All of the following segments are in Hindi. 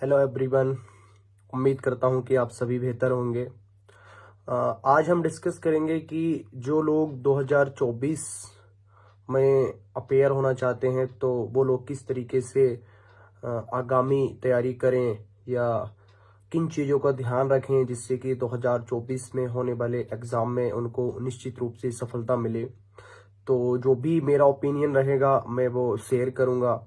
Hello everyone. उम्मीद करता हूँ कि आप सभी बेहतर होंगे। आज हम डिस्कस करेंगे कि जो लोग 2024 में अपेयर होना चाहते हैं तो वो लोग किस तरीके से आगामी तैयारी करें या किन चीज़ों का ध्यान रखें जिससे कि 2024 में होने वाले एग्ज़ाम में उनको निश्चित रूप से सफलता मिले। तो जो भी मेरा ओपिनियन रहेगा मैं वो शेयर करूँगा।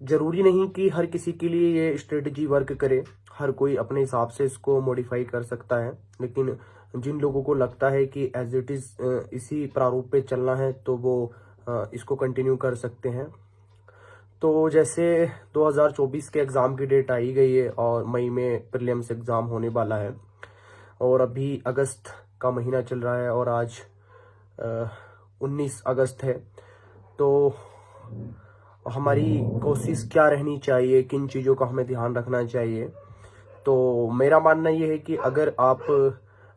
जरूरी नहीं कि हर किसी के लिए ये स्ट्रेटजी वर्क करे, हर कोई अपने हिसाब से इसको मॉडिफाई कर सकता है, लेकिन जिन लोगों को लगता है कि एज इट इज इसी प्रारूप पे चलना है तो वो इसको कंटिन्यू कर सकते हैं। तो जैसे 2024 के एग्ज़ाम की डेट आई गई है और मई में प्रीलिम्स एग्ज़ाम होने वाला है और अभी अगस्त का महीना चल रहा है और आज 19 अगस्त है। तो हमारी कोशिश क्या रहनी चाहिए, किन चीज़ों का हमें ध्यान रखना चाहिए। तो मेरा मानना ये है कि अगर आप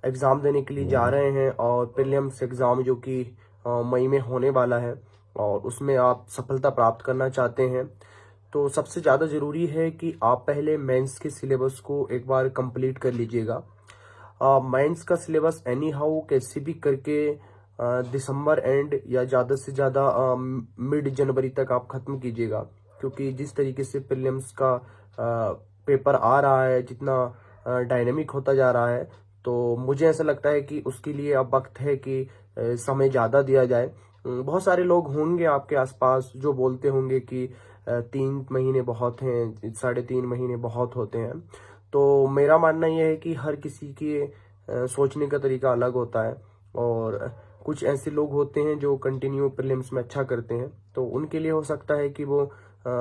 एग्ज़ाम देने के लिए जा रहे हैं और प्रीलिम्स एग्ज़ाम जो कि मई में होने वाला है और उसमें आप सफलता प्राप्त करना चाहते हैं तो सबसे ज़्यादा ज़रूरी है कि आप पहले मेंस के सिलेबस को एक बार कंप्लीट कर लीजिएगा। मेंस का सिलेबस एनी हाउ कैसे भी करके दिसंबर एंड या ज़्यादा से ज़्यादा मिड जनवरी तक आप ख़त्म कीजिएगा, क्योंकि जिस तरीके से प्रीलिम्स का पेपर आ रहा है, जितना डायनेमिक होता जा रहा है, तो मुझे ऐसा लगता है कि उसके लिए अब वक्त है कि समय ज़्यादा दिया जाए। बहुत सारे लोग होंगे आपके आसपास जो बोलते होंगे कि 3 महीने बहुत हैं, 3.5 महीने बहुत होते हैं। तो मेरा मानना यह है कि हर किसी के सोचने का तरीका अलग होता है और कुछ ऐसे लोग होते हैं जो कंटिन्यू प्रीलिम्स में अच्छा करते हैं, तो उनके लिए हो सकता है कि वो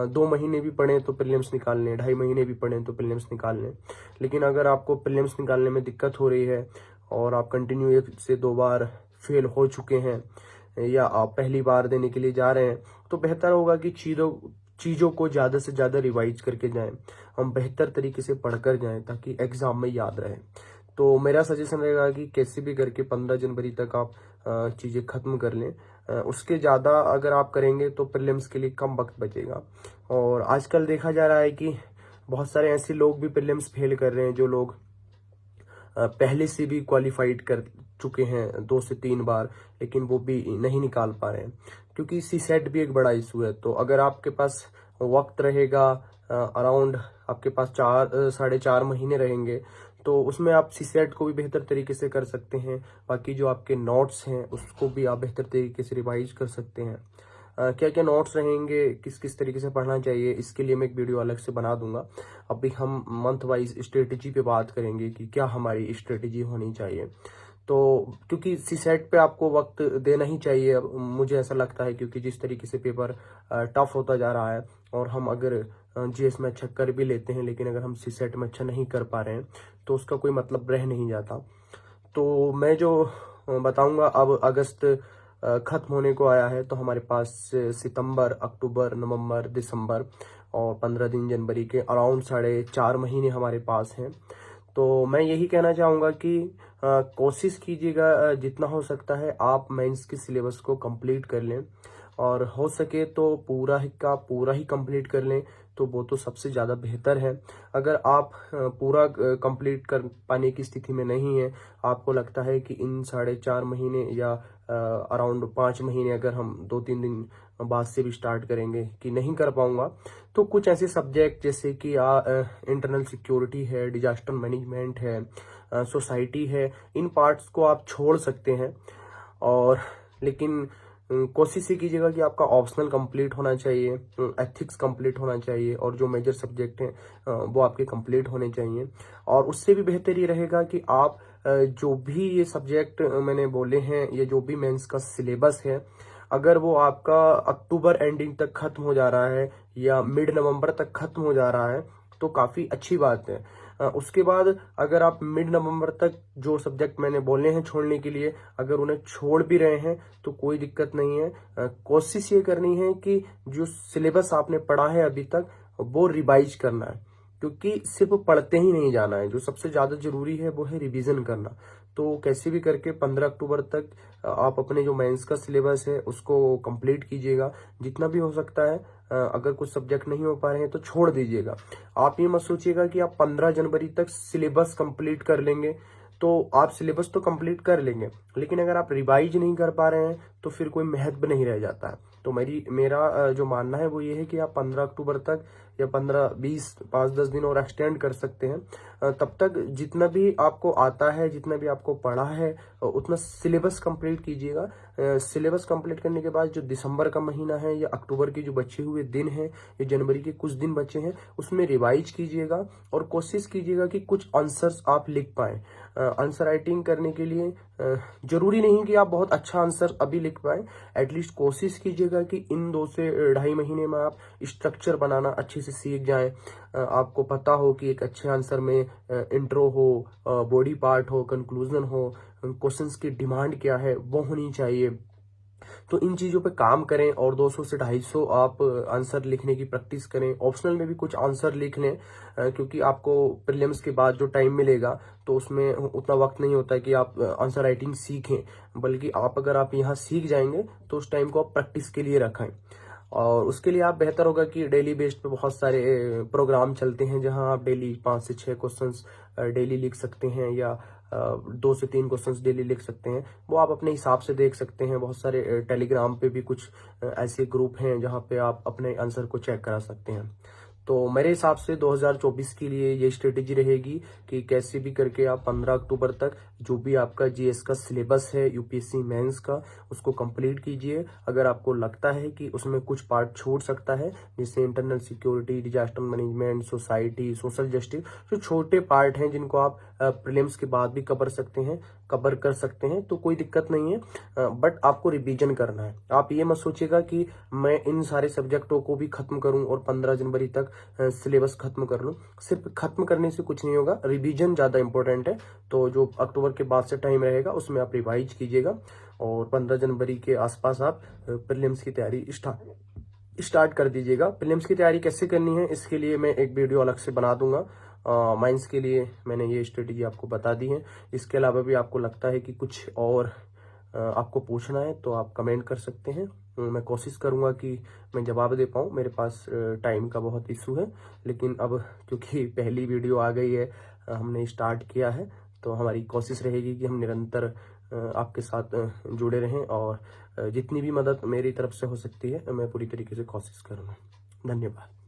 2 महीने भी पढ़ें तो प्रीलिम्स निकाल लें, 2.5 महीने भी पढ़ें तो प्रीलिम्स निकाल लें। लेकिन अगर आपको प्रीलिम्स निकालने में दिक्कत हो रही है और आप कंटिन्यू 1 से 2 बार फेल हो चुके हैं या आप पहली बार देने के लिए जा रहे हैं, तो बेहतर होगा कि चीज़ों को ज़्यादा से ज़्यादा रिवाइज करके जाएं, हम बेहतर तरीके से पढ़कर जाएं ताकि एग्ज़ाम में याद रहे। तो मेरा सजेशन रहेगा कि कैसे भी करके 15 जनवरी तक आप चीज़ें ख़त्म कर लें। उसके ज़्यादा अगर आप करेंगे तो प्रीलिम्स के लिए कम वक्त बचेगा। और आजकल देखा जा रहा है कि बहुत सारे ऐसे लोग भी प्रीलिम्स फेल कर रहे हैं जो लोग पहले से भी क्वालिफाइड कर चुके हैं 2 से 3 बार, लेकिन वो भी नहीं निकाल पा रहे हैं, क्योंकि सी सेट भी एक बड़ा इशू है। तो अगर आपके पास वक्त रहेगा, अराउंड आपके पास 4-4.5 महीने रहेंगे, तो उसमें आप सी सेट को भी बेहतर तरीके से कर सकते हैं। बाकी जो आपके नोट्स हैं उसको भी आप बेहतर तरीके से रिवाइज कर सकते हैं। क्या क्या नोट्स रहेंगे, किस किस तरीके से पढ़ना चाहिए, इसके लिए मैं एक वीडियो अलग से बना दूंगा। अभी हम मंथ वाइज स्ट्रेटेजी पे बात करेंगे कि क्या हमारी स्ट्रेटेजी होनी चाहिए। तो क्योंकि सी सेट पे आपको वक्त देना ही चाहिए, अब मुझे ऐसा लगता है, क्योंकि जिस तरीके से पेपर टफ होता जा रहा है और हम अगर जीएस में अच्छा कर भी लेते हैं लेकिन अगर हम सी सेट में अच्छा नहीं कर पा रहे हैं तो उसका कोई मतलब रह नहीं जाता। तो मैं जो बताऊंगा, अब अगस्त खत्म होने को आया है, तो हमारे पास सितंबर, अक्टूबर, नवंबर, दिसंबर और 15 दिन जनवरी के अराउंड 4.5 महीने हमारे पास हैं। तो मैं यही कहना चाहूँगा कि कोशिश कीजिएगा जितना हो सकता है आप मेंस के सिलेबस को कंप्लीट कर लें और हो सके तो पूरा ही कंप्लीट कर लें, तो वो तो सबसे ज़्यादा बेहतर है। अगर आप पूरा कंप्लीट कर पाने की स्थिति में नहीं है, आपको लगता है कि इन 4.5 महीने या अराउंड 5 महीने अगर हम 2-3 दिन बाद से भी स्टार्ट करेंगे कि नहीं कर पाऊंगा, तो कुछ ऐसे सब्जेक्ट जैसे कि इंटरनल सिक्योरिटी है, डिजास्टर मैनेजमेंट है, सोसाइटी है, इन पार्ट्स को आप छोड़ सकते हैं। और लेकिन कोशिश ये कीजिएगा कि आपका ऑप्शनल कंप्लीट होना चाहिए, एथिक्स कंप्लीट होना चाहिए और जो मेजर सब्जेक्ट हैं वो आपके कंप्लीट होने चाहिए। और उससे भी बेहतर ये रहेगा कि आप जो भी ये सब्जेक्ट मैंने बोले हैं, ये जो भी मेंस का सिलेबस है, अगर वो आपका अक्टूबर एंडिंग तक खत्म हो जा रहा है या मिड नवंबर तक खत्म हो जा रहा है तो काफ़ी अच्छी बात है। उसके बाद अगर आप मिड नवंबर तक जो सब्जेक्ट मैंने बोले हैं छोड़ने के लिए, अगर उन्हें छोड़ भी रहे हैं तो कोई दिक्कत नहीं है। कोशिश ये करनी है कि जो सिलेबस आपने पढ़ा है अभी तक वो रिवाइज करना है, क्योंकि सिर्फ पढ़ते ही नहीं जाना है, जो सबसे ज़्यादा जरूरी है वो है रिवीजन करना। तो कैसे भी करके 15 अक्टूबर तक आप अपने जो मेंस का सिलेबस है उसको कंप्लीट कीजिएगा जितना भी हो सकता है। अगर कुछ सब्जेक्ट नहीं हो पा रहे हैं तो छोड़ दीजिएगा। आप ये मत सोचिएगा कि आप 15 जनवरी तक सिलेबस कंप्लीट कर लेंगे, तो आप सिलेबस तो कंप्लीट कर लेंगे, लेकिन अगर आप रिवाइज नहीं कर पा रहे हैं तो फिर कोई महत्व नहीं रह जाता है। तो मेरा जो मानना है वो ये है कि आप 15 अक्टूबर तक या 15-20 5-10 दिन और एक्सटेंड कर सकते हैं। तब तक जितना भी आपको आता है, जितना भी आपको पढ़ा है, उतना सिलेबस कंप्लीट कीजिएगा। सिलेबस कंप्लीट करने के बाद जो दिसंबर का महीना है या अक्टूबर के जो बचे हुए दिन हैं या जनवरी के कुछ दिन बचे हैं उसमें रिवाइज कीजिएगा और कोशिश कीजिएगा कि कुछ आंसर्स आप लिख पाएं। आंसर राइटिंग करने के लिए जरूरी नहीं कि आप बहुत अच्छा आंसर अभी लिख पाए, एटलीस्ट कोशिश कीजिएगा कि इन 2 से 2.5 महीने में आप स्ट्रक्चर बनाना अच्छे से सीख जाएं। आपको पता हो कि एक अच्छे आंसर में इंट्रो हो, बॉडी पार्ट हो, कंक्लूजन हो, क्वेश्चंस की डिमांड क्या है वो होनी चाहिए। तो इन चीजों पे काम करें और 200 से 250 आप आंसर लिखने की प्रैक्टिस करें। ऑप्शनल में भी कुछ आंसर लिख लें, क्योंकि आपको प्रीलिम्स के बाद जो टाइम मिलेगा तो उसमें उतना वक्त नहीं होता है कि आप आंसर राइटिंग सीखें, बल्कि अगर आप यहाँ सीख जाएंगे तो उस टाइम को आप प्रैक्टिस के लिए रखें। और उसके लिए आप बेहतर होगा कि डेली बेस्ड पे बहुत सारे प्रोग्राम चलते हैं जहां आप डेली 5 से 6 क्वेश्चंस डेली लिख सकते हैं, या 2 से 3 क्वेश्चंस डेली लिख सकते हैं। वो आप अपने हिसाब से देख सकते हैं। बहुत सारे टेलीग्राम पे भी कुछ ऐसे ग्रुप हैं जहां पे आप अपने आंसर को चेक करा सकते हैं। तो मेरे हिसाब से 2024 के लिए ये स्ट्रेटेजी रहेगी कि कैसे भी करके आप 15 अक्टूबर तक जो भी आपका जीएस का सिलेबस है यूपीएससी मेंस का उसको कंप्लीट कीजिए। अगर आपको लगता है कि उसमें कुछ पार्ट छूट सकता है, जैसे internal security, disaster management, society, social justice, जो छोटे पार्ट हैं जिनको आप प्रीलिम्स के बाद भी कवर कर सकते हैं, तो कोई दिक्कत नहीं है। बट आपको रिवीजन करना है। आप ये मत सोचिएगा कि मैं इन सारे सब्जेक्टों को भी खत्म करूं और 15 जनवरी तक सिलेबस खत्म कर लूं। सिर्फ खत्म करने से कुछ नहीं होगा, रिवीजन ज्यादा इंपॉर्टेंट है। तो जो अक्टूबर के बाद से टाइम रहेगा उसमें आप रिवाइज कीजिएगा और 15 जनवरी के आसपास आप प्रीलिम्स की तैयारी स्टार्ट कर दीजिएगा। प्रीलिम्स की तैयारी कैसे करनी है इसके लिए मैं एक वीडियो अलग से बना दूंगा। माइंस के लिए मैंने ये स्ट्रेटेजी आपको बता दी है। इसके अलावा भी आपको लगता है कि कुछ और आपको पूछना है तो आप कमेंट कर सकते हैं। मैं कोशिश करूंगा कि मैं जवाब दे पाऊँ। मेरे पास टाइम का बहुत इशू है, लेकिन अब क्योंकि पहली वीडियो आ गई है, हमने स्टार्ट किया है, तो हमारी कोशिश रहेगी कि हम निरंतर आपके साथ जुड़े रहें और जितनी भी मदद मेरी तरफ से हो सकती है मैं पूरी तरीके से कोशिश करूँगा। धन्यवाद।